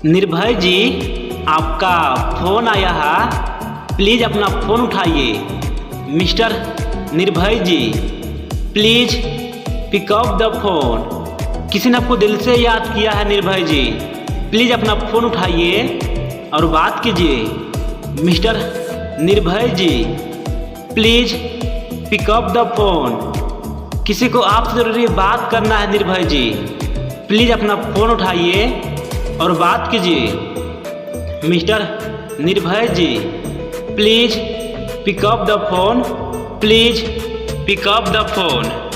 निर्भय जी, आपका फ़ोन आया है, प्लीज़ अपना फ़ोन उठाइए। Mister Nirbhay ji, please pick up the phone. किसी ने आपको दिल से याद किया है निर्भय जी, प्लीज़ अपना फ़ोन उठाइए और बात कीजिए। Mister Nirbhay ji, please pick up the phone. किसी को आपसे ज़रूरी बात करना है निर्भय जी, प्लीज़ अपना फ़ोन उठाइए और बात कीजिए। Mister Nirbhay ji, please pick up the phone, please pick up the phone.